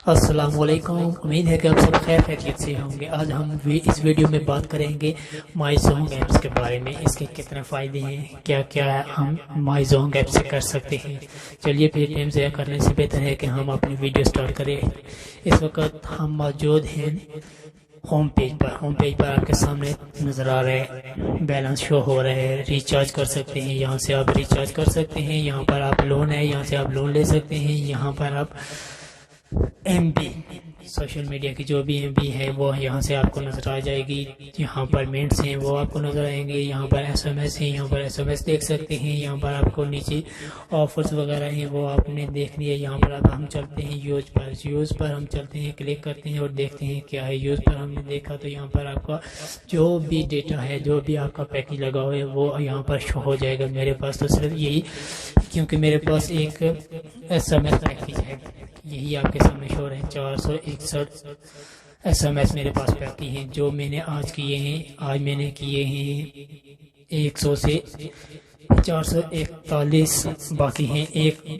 السلام علیکم، امید ہے کہ آپ سب خیر خیریت سے ہوں گے۔ آج ہم اس ویڈیو میں بات کریں گے مائی زونگ ایپس کے بارے میں، اس کے کتنے فائدے ہیں، کیا کیا ہم مائی زونگ ایپ سے کر سکتے ہیں۔ چلیے پھر ٹائم ضائع کرنے سے بہتر ہے کہ ہم اپنی ویڈیو سٹارٹ کریں۔ اس وقت ہم موجود ہیں ہوم پیج پر آپ کے سامنے نظر آ رہے ہیں، بیلنس شو ہو رہے ہیں، ریچارج کر سکتے ہیں، یہاں سے آپ ریچارج کر سکتے ہیں، یہاں پر آپ لون ہے، یہاں سے آپ لون لے سکتے ہیں، یہاں پر آپ ایم بی سوشل میڈیا کی جو بھی ایم بی ہے وہ یہاں سے آپ کو نظر آ جائے گی، یہاں پر منٹس ہیں وہ آپ کو نظر آئیں گے، یہاں پر ایس ایم ایس ہیں، یہاں پر ایس ایم ایس دیکھ سکتے ہیں، یہاں پر آپ کو نیچے آفرز وغیرہ ہیں وہ آپ نے دیکھ لیا۔ یہاں پر اب ہم چلتے ہیں یوز پر ہم چلتے ہیں، کلک کرتے ہیں اور دیکھتے ہیں کیا ہے۔ یوز پر ہم نے دیکھا تو یہاں پر آپ کا جو بھی ڈیٹا ہے، جو بھی آپ کا پیکج لگا ہوا ہے وہ یہاں پر شو ہو جائے گا۔ میرے پاس تو صرف یہی، کیونکہ میرے پاس ایک ایس ایم ایس پیکج ہے، یہی آپ کے سامنے شو رہے ہیں۔ 461 ایس ایم ایس میرے پاس پیکج ہیں جو میں نے آج کیے ہیں۔ آج میں نے کیے ہیں 100 سے 441 باقی ہیں،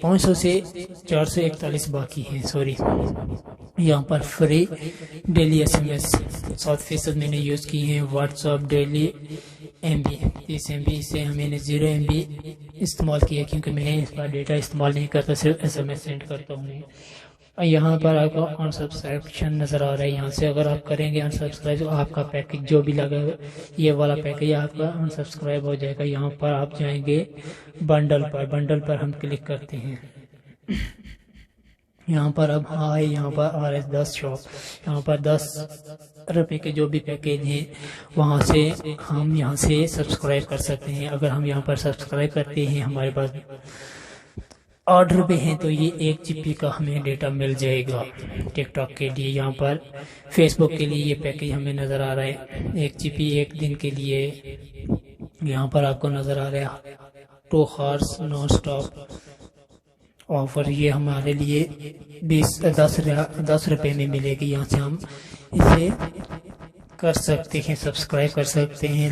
500 سے 441 باقی ہیں، سوری۔ یہاں پر free daily S M S 7% میں نے یوز کی ہیں۔ WhatsApp daily M B 30 M B سے میں نے 0 ایم بی استعمال کیا، کیونکہ میں اس پر ڈیٹا استعمال نہیں کرتا، صرف ایس ایم ایس سینڈ کرتا ہوں۔ یہاں پر آپ کو ان سبسکرپشن نظر آ رہا ہے، یہاں سے اگر آپ کریں گے ان سبسکرائب تو آپ کا پیکج جو بھی لگا یہ والا پیکج آپ کا ان سبسکرائب ہو جائے گا۔ یہاں پر آپ جائیں گے بنڈل پر ہم کلک کرتے ہیں۔ یہاں پر اب یہاں پر RS10 شاپ، یہاں پر 10 روپے کے جو بھی پیکیج ہیں وہاں سے ہم یہاں سے سبسکرائب کر سکتے ہیں۔ اگر ہم یہاں پر سبسکرائب کرتے ہیں، ہمارے پاس 8 روپے ہیں تو یہ 1 GB کا ہمیں ڈیٹا مل جائے گا ٹک ٹاک کے لیے۔ یہاں پر فیس بک کے لیے یہ پیکج ہمیں نظر آ رہا ہے 1 GB 1 دن کے لیے۔ یہاں پر آپ کو نظر آ رہا ہے 2 hours نان سٹاپ آفر، یہ ہمارے لیے 10 روپے میں ملے گی۔ یہاں سے ہم اسے کر سکتے ہیں، سبسکرائب کر سکتے ہیں۔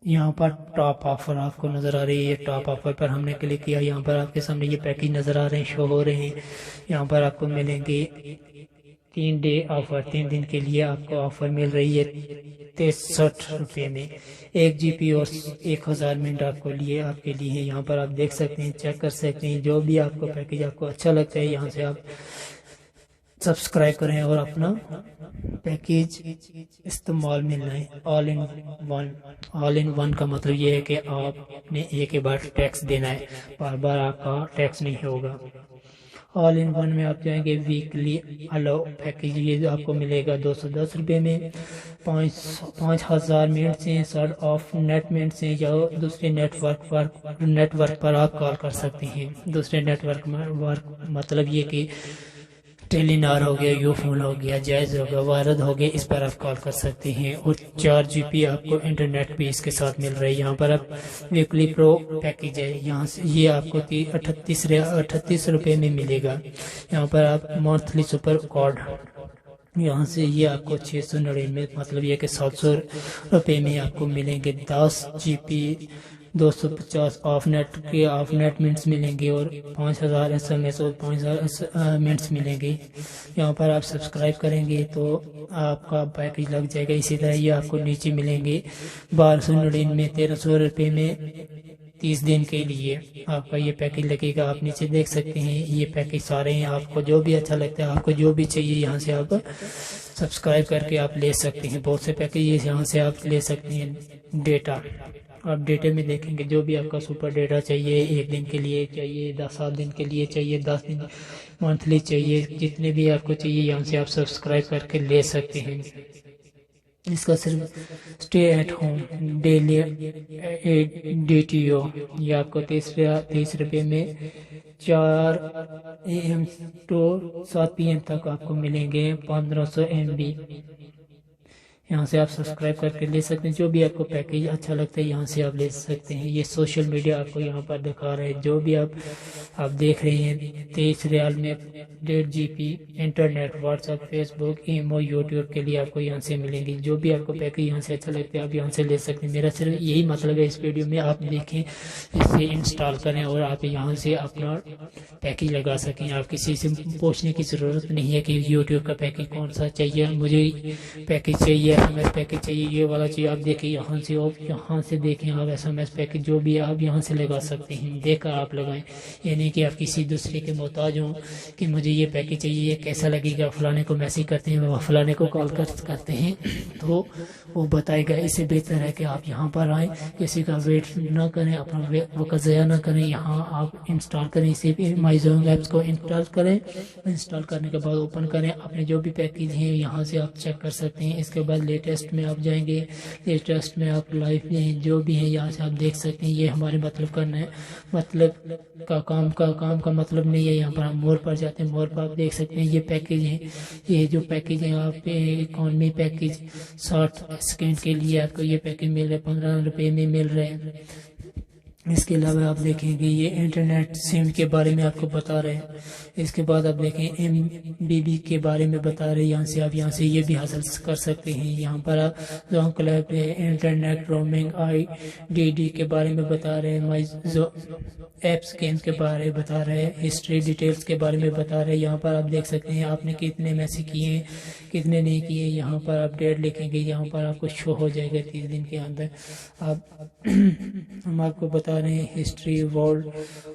یہاں پر ٹاپ آفر آپ کو نظر آ رہی ہے، ٹاپ آفر پر ہم نے کلک کیا، یہاں پر آپ کے سامنے یہ پیکج نظر آ رہے ہیں، شو ہو رہے ہیں۔ یہاں پر آپ کو ملیں گے 3 ڈے آفر، 3 دن کے لیے آپ کو آفر مل رہی ہے 63 روپے میں، 1 GB اور 1000 منٹ آپ کے لیے ہے۔ یہاں پر آپ دیکھ سکتے ہیں، چیک کر سکتے ہیں، جو بھی آپ کو پیکج آپ کو اچھا لگتا ہے یہاں سے آپ سبسکرائب کریں اور اپنا پیکج استعمال میں لائیں۔ آل ان ون کا مطلب یہ ہے کہ آپ نے ایک ہی بار ٹیکس دینا ہے، بار بار آپ کا ٹیکس نہیں ہوگا۔ آل ان ون میں آپ جائیں گے ویکلی الاؤ پیکج، یہ آپ کو ملے گا 210 روپے میں، 5000 منٹ سے 60 آف نیٹ منٹ سے، یا دوسرے نیٹ ورک پر آپ کال کر سکتے ہیں۔ دوسرے نیٹ ورک مطلب یہ کہ ٹیلی نار ہو گیا، یو فون ہو گیا، جائز ہو گیا، وارد ہو گیا، اس پر آپ کال کر سکتے ہیں۔ اور 4 GB آپ کو انٹرنیٹ بھی اس کے ساتھ مل رہی ہے۔ یہاں پر آپ ویکلی پرو پیکج ہے، یہاں سے یہ آپ کو 38 روپے میں ملے گا۔ یہاں پر آپ منتھلی سپر کارڈ، یہاں سے یہ آپ کو 699 مطلب یہ کہ 700 روپے میں آپ کو ملیں گے 10 GB 250 آف نیٹ منٹس ملیں گے، اور 5000 SMS اور 5000 منٹس ملیں گے۔ یہاں پر آپ سبسکرائب کریں گے تو آپ کا پیکج لگ جائے گا۔ اسی طرح یہ آپ کو نیچے ملیں گے 1299 1300 روپے میں 30 دن کے لیے آپ کا یہ پیکج لگے گا۔ آپ نیچے دیکھ سکتے ہیں یہ پیکج سارے ہیں، آپ کو جو بھی اچھا لگتا ہے، آپ کو جو بھی چاہیے یہاں سے آپ سبسکرائب کر کے آپ لے سکتے ہیں۔ بہت سے پیکج یہاں سے آپ لے سکتے ہیں۔ ڈیٹا آپ ڈیٹا میں دیکھیں گے جو بھی آپ کا سپر ڈیٹا چاہیے، 1 دن کے لیے چاہیے، 7 دن کے لیے چاہیے، 10 دن منتھلی چاہیے، جتنے بھی آپ کو چاہیے یہاں سے آپ سبسکرائب کر کے لے سکتے ہیں۔ اس کا صرف stay at home daily DTO یہ آپ کو 30 روپے میں 4 AM to 7 PM تک آپ کو ملیں گے 1500 MB۔ یہاں سے آپ سبسکرائب کر کے لے سکتے ہیں، جو بھی آپ کو پیکج اچھا لگتا ہے یہاں سے آپ لے سکتے ہیں۔ یہ سوشل میڈیا آپ کو یہاں پر دکھا رہے ہیں، جو بھی آپ دیکھ رہے ہیں 23 ریال میں 1.5 GB internet, WhatsApp, Facebook, imo, YouTube کے لیے آپ کو یہاں سے ملیں گی۔ جو بھی آپ کو پیکج یہاں سے اچھا لگتا ہے آپ یہاں سے لے سکتے ہیں۔ میرا صرف یہی مطلب ہے اس ویڈیو میں، آپ دیکھیں، اسے انسٹال کریں اور آپ یہاں سے اپنا پیکج لگا سکیں۔ آپ کسی سے پوچھنے کی ضرورت نہیں ہے کہ یوٹیوب کا پیکج کون سا چاہیے، مجھے پیکج چاہیے، ایس ایم ایس پیکج چاہیے، یہ والا چاہیے۔ آپ دیکھیں یہاں سے، یہاں سے دیکھیں آپ ایس ایم ایس پیکج جو بھی آپ یہاں سے لگا سکتے ہیں، دیکھ کر آپ لگائیں۔ یعنی کہ آپ کسی دوسرے کے محتاج ہوں کہ مجھے یہ پیکج چاہیے، یہ کیسا لگے گا، فلانے کو میسج کرتے ہیں، وہ فلانے کو کال کرتے ہیں تو وہ بتائے گا۔ اس سے بہتر ہے کہ آپ یہاں پر آئیں، کسی کا ویٹ نہ کریں، اپنا وقت ضائع نہ کریں، یہاں آپ انسٹال کریں۔ اسے مائی زون ایپس کو انسٹال کریں، انسٹال کرنے کے بعد اوپن کریں، اپنے جو بھی پیکج ہیں یہاں سے آپ چیک کر سکتے ہیں۔ اس کے بعد لیٹسٹ میں آپ جائیں گے، لیٹسٹ میں آپ لائف میں جو بھی ہیں یہاں سے آپ دیکھ سکتے ہیں۔ یہ ہمارے مطلب کرنا ہے، مطلب کا کام کا مطلب نہیں ہے۔ یہاں پر ہم مور پر جاتے ہیں، مور پر آپ دیکھ سکتے ہیں یہ پیکج ہیں، یہ جو پیکج ہیں آپ اکانومی پیکج 60 سیکنڈ کے لیے آپ کو یہ پیکج مل رہا ہے، 15 روپے میں مل رہے ہیں۔ اس کے علاوہ آپ دیکھیں گے یہ انٹرنیٹ سم کے بارے میں آپ کو بتا رہے ہیں۔ اس کے بعد آپ دیکھیں ایم بی بی کے بارے میں بتا رہے ہیں، یہاں سے آپ یہاں سے یہ بھی حاصل کر سکتے ہیں۔ یہاں پر آپ zone club internet roaming I D D کے بارے میں بتا رہے ہیں، ایپس گیمس کے بارے میں بتا رہے ہیں، ہسٹری ڈیٹیلز کے بارے میں بتا رہے ہیں۔ یہاں پر آپ دیکھ سکتے ہیں آپ نے کتنے میسج کیے ہیں، کتنے نہیں کیے۔ یہاں پر آپ ڈیٹ لکھیں گے، یہاں پر آپ کو شو ہو جائے گا 30 دن کے اندر۔ ہم آپ کو بتا رہے ہیں ہسٹری ورلڈ،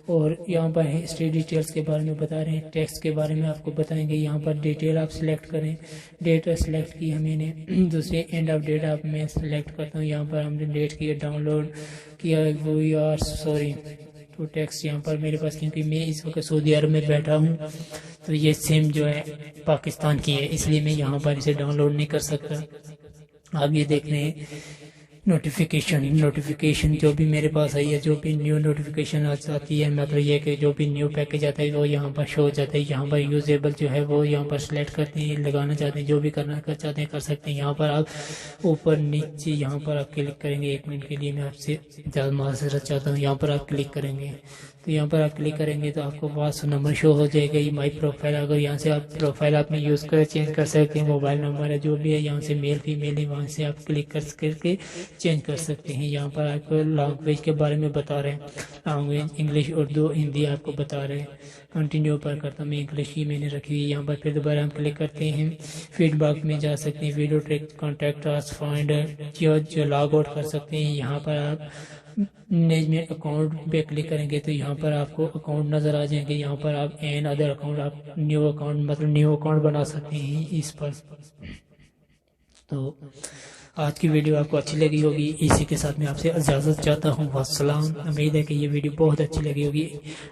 اور یہاں پر ہسٹری ڈیٹیلز کے بارے میں بتا رہے ہیں، ٹیکسٹ کے بارے میں آپ کو بتائیں گے۔ یہاں پر ڈیٹیل آپ سلیکٹ کریں، ڈیٹ سلیکٹ کی ہمیں نے، دوسرے اینڈ آف ڈیٹ آپ میں سلیکٹ کرتا ہوں۔ یہاں پر ہم نے ڈیٹ کی ڈاؤن لوڈ کیا، we are sorry to text یہاں پر میرے پاس، کیونکہ میں اس وقت سعودی عرب میں بیٹھا ہوں تو یہ سم جو ہے پاکستان کی ہے، اس لیے میں یہاں پر اسے ڈاؤن لوڈ نہیں کر سکتا۔ آپ یہ دیکھ رہے ہیں نوٹیفیکیشن جو بھی میرے پاس آئی ہے، جو بھی نیو نوٹیفیکیشن آتی ہے، مطلب یہ کہ جو بھی نیو پیکج آتا ہے وہ یہاں پر شو ہو جاتا ہے۔ یہاں پر یوزیبل جو ہے وہ یہاں پر سلیکٹ کرتے ہیں، لگانا چاہتے ہیں، جو بھی کرنا چاہتے ہیں کر سکتے ہیں۔ یہاں پر آپ اوپر نیچے یہاں پر آپ کلک کریں گے، 1 منٹ کے لیے میں آپ سے زیادہ معذرت چاہتا ہوں۔ یہاں پر آپ کلک کریں گے تو یہاں پر آپ کلک کریں گے تو آپ کو واٹس نمبر شو ہو جائے گا، یہ مائی پروفائل۔ اگر یہاں سے آپ پروفائل آپ نے یوز کر چینج کر سکتے ہیں، موبائل نمبر ہے جو بھی ہے، یہاں سے میل فیمیل ہے وہاں سے آپ کلک کر کے چینج کر سکتے ہیں۔ یہاں پر آپ کو لینگویج کے بارے میں بتا رہے ہیں، لینگویج انگلش، اردو، ہندی آپ کو بتا رہے ہیں۔ کنٹینیو پر کرتا ہوں، میں انگلش ہی میں نے رکھی ہوئی ہے۔ یہاں پر پھر دوبارہ ہم کلک کرتے ہیں، فیڈ بیک میں جا سکتے ہیں، ویڈیو ٹریک، کانٹیکٹ اس فائنڈر جو لاگ آؤٹ کر سکتے ہیں۔ یہاں پر آپ مینجمنٹ اکاؤنٹ پہ کلک کریں گے تو یہاں پر آپ کو اکاؤنٹ نظر آ جائیں گے۔ یہاں پر آپ این ادر اکاؤنٹ، آپ نیو اکاؤنٹ مطلب نیو اکاؤنٹ بنا سکتے ہیں اس پر۔ تو آج کی ویڈیو آپ کو اچھی لگی ہوگی، اسی کے ساتھ میں آپ سے اجازت چاہتا ہوں، والسلام۔ امید ہے کہ یہ ویڈیو بہت اچھی لگی ہوگی۔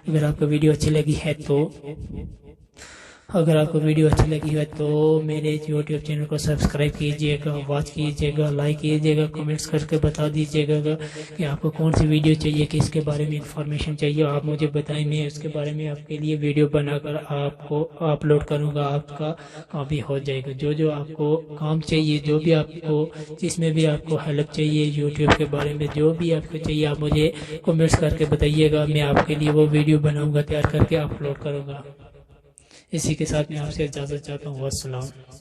اگر آپ کو ویڈیو اچھی لگی ہے تو میرے یوٹیوب چینل کو سبسکرائب کیجیے گا، واچ کیجیے گا، لائک کیجیے گا، کمنٹس کر کے بتا دیجیے گا کہ آپ کو کون سی ویڈیو چاہیے، کس کے بارے میں انفارمیشن چاہیے، آپ مجھے بتائیں، میں اس کے بارے میں آپ کے لیے ویڈیو بنا کر آپ کو اپلوڈ کروں گا۔ آپ کا کام بھی ہو جائے گا۔ جو آپ کو کام چاہیے، جو بھی آپ کو، جس میں بھی آپ کو ہیلپ چاہیے یوٹیوب کے بارے میں، جو بھی آپ کو چاہیے آپ مجھے کمنٹس کر کے بتائیے گا، میں آپ کے لیے وہ ویڈیو بناؤں گا، تیار کر کے اپلوڈ کروں گا۔ اسی کے ساتھ میں آپ سے اجازت چاہتا ہوں، والسلام۔